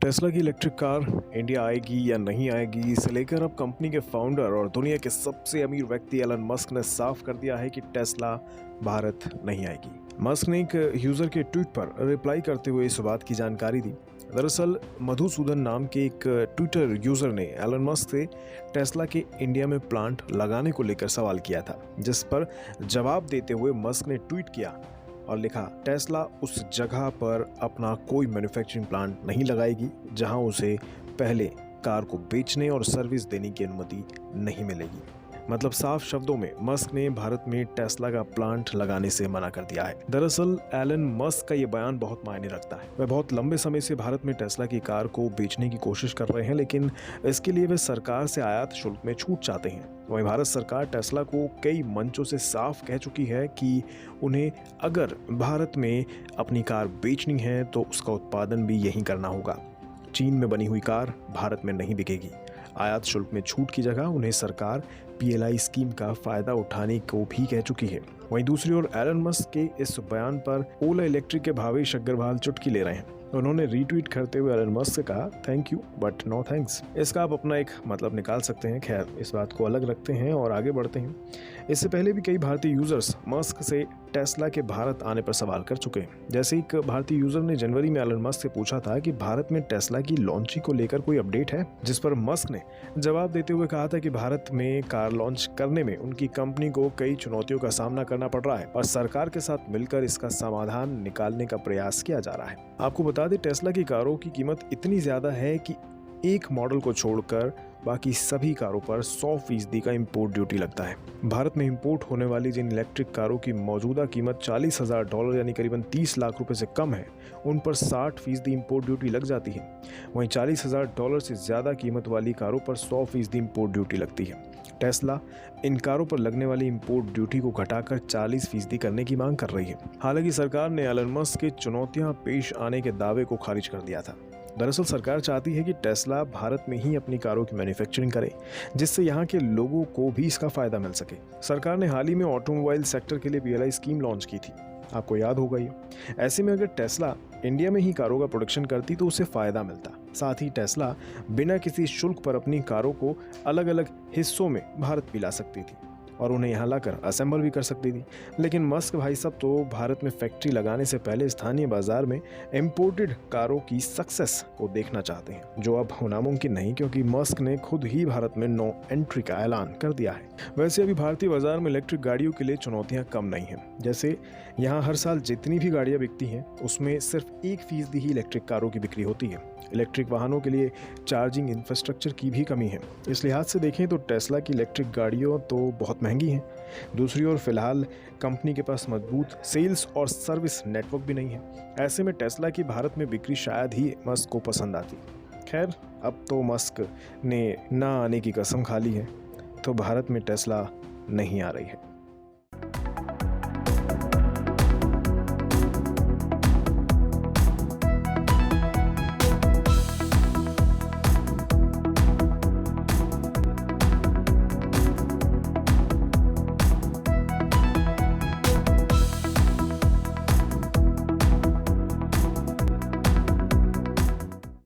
Tesla की electric car India आएगी या नहीं आएगी, इसे लेकर अब कंपनी के फाउंडर और दुनिया के सबसे अमीर व्यक्ति एलन मस्क ने साफ कर दिया है कि टेस्ला भारत नहीं आएगी। मस्क ने एक यूजर के ट्वीट पर रिप्लाई करते हुए इस बात की जानकारी दी। दरअसल मधुसूदन नाम के एक ट्विटर यूजर ने एलन मस्क से टेस्ला के इंडिया में प्लांट लगाने को लेकर सवाल किया था, जिस पर जवाब देते हुए मस्क ने ट्वीट किया और लिखा, टेस्ला उस जगह पर अपना कोई मैन्युफैक्चरिंग प्लांट नहीं लगाएगी जहां उसे पहले कार को बेचने और सर्विस देने की अनुमति नहीं मिलेगी। मतलब साफ शब्दों में मस्क ने भारत में टेस्ला का प्लांट लगाने से मना कर दिया है। दरअसल एलन मस्क का ये बयान बहुत मायने रखता है। वह बहुत लंबे समय से भारत में टेस्ला की कार को बेचने की कोशिश कर रहे हैं, लेकिन इसके लिए वे सरकार से आयात शुल्क में छूट चाहते हैं। वहीं भारत सरकार टेस्ला को कई मंचों से साफ कह चुकी है कि उन्हें अगर भारत में अपनी कार बेचनी है तो उसका उत्पादन भी यहीं करना होगा। चीन में बनी हुई कार भारत में नहीं बिकेगी। आयात शुल्क में छूट की जगह उन्हें सरकार PLI स्कीम का फायदा उठाने को भी कह चुकी है। वहीं दूसरी ओर एलन मस्क के इस बयान पर ओला इलेक्ट्रिक के भावेश अग्रवाल चुटकी ले रहे हैं। उन्होंने रीट्वीट करते हुए एलन मस्क से कहा, thank you but no thanks. इसका आप अपना एक मतलब निकाल सकते हैं। खैर, इस बात को अलग रखते हैं और आगे बढ़ते हैं। इससे पहले भी कई भारतीय यूजर्स मस्क से टेस्ला के भारत आने पर सवाल कर चुके हैं। जैसे एक भारतीय यूजर ने जनवरी में एलन मस्क से पूछा था कि भारत में टेस्ला की लॉन्चिंग को लेकर कोई अपडेट है, जिस पर मस्क ने जवाब देते हुए कहा था कि भारत में कार लॉन्च करने में उनकी कंपनी को कई चुनौतियों का सामना करना पड़ रहा है और सरकार के साथ मिलकर इसका समाधान निकालने का प्रयास किया जा रहा है। आपको बता दें, टेस्ला की कारों की कीमत इतनी ज्यादा है कि एक मॉडल को छोड़कर बाकी सभी कारों पर 100% का इंपोर्ट ड्यूटी लगता है। भारत में इंपोर्ट होने वाली जिन इलेक्ट्रिक कारों की मौजूदा कीमत $40,000 यानी करीबन 30 लाख रुपए से कम है, उन पर 60% इंपोर्ट ड्यूटी लग जाती है। वहीं $40,000 से ज्यादा कीमत वाली कारों पर 100% इंपोर्ट ड्यूटी लगती है। टेस्ला इन कारों पर लगने वाली इंपोर्ट ड्यूटी को घटाकर 40% करने की मांग कर रही है। हालांकि सरकार ने एलन मस्क के चुनौतियां पेश आने के दावे को खारिज कर दिया था। दरअसल सरकार चाहती है कि टेस्ला भारत में ही अपनी कारों की मैन्युफैक्चरिंग करे, जिससे यहाँ के लोगों को भी इसका फायदा मिल सके। सरकार ने हाल ही में ऑटोमोबाइल सेक्टर के लिए PLI स्कीम लॉन्च की थी, आपको याद होगा ये। ऐसे में अगर टेस्ला इंडिया में ही कारों का प्रोडक्शन करती तो उसे फायदा मिलता। साथ ही टेस्ला बिना किसी शुल्क पर अपनी कारों को अलग अलग हिस्सों में भारत भी ला सकती थी और उन्हें यहाँ लाकर असेंबल भी कर सकती थी। लेकिन मस्क भाई साहब तो भारत में फैक्ट्री लगाने से पहले स्थानीय बाजार में इंपोर्टेड कारों की सक्सेस को देखना चाहते हैं, जो अब नामुमकिन नहीं, क्योंकि मस्क ने खुद ही भारत में नो एंट्री का ऐलान कर दिया है। वैसे अभी भारतीय बाजार में इलेक्ट्रिक गाड़ियों के लिए चुनौतियां कम नहीं हैं। जैसे यहाँ हर साल जितनी भी गाड़ियां बिकती हैं उसमें सिर्फ 1% ही इलेक्ट्रिक कारों की बिक्री होती है। इलेक्ट्रिक वाहनों के लिए चार्जिंग इंफ्रास्ट्रक्चर की भी कमी है। इस लिहाज से देखें तो टेस्ला की इलेक्ट्रिक गाड़ियों तो बहुत महंगी हैं। दूसरी ओर फिलहाल कंपनी के पास मजबूत सेल्स और सर्विस नेटवर्क भी नहीं है। ऐसे में टेस्ला की भारत में बिक्री शायद ही मस्क को पसंद आती। खैर, अब तो मस्क ने ना आने की कसम खा ली है, तो भारत में टेस्ला नहीं आ रही है।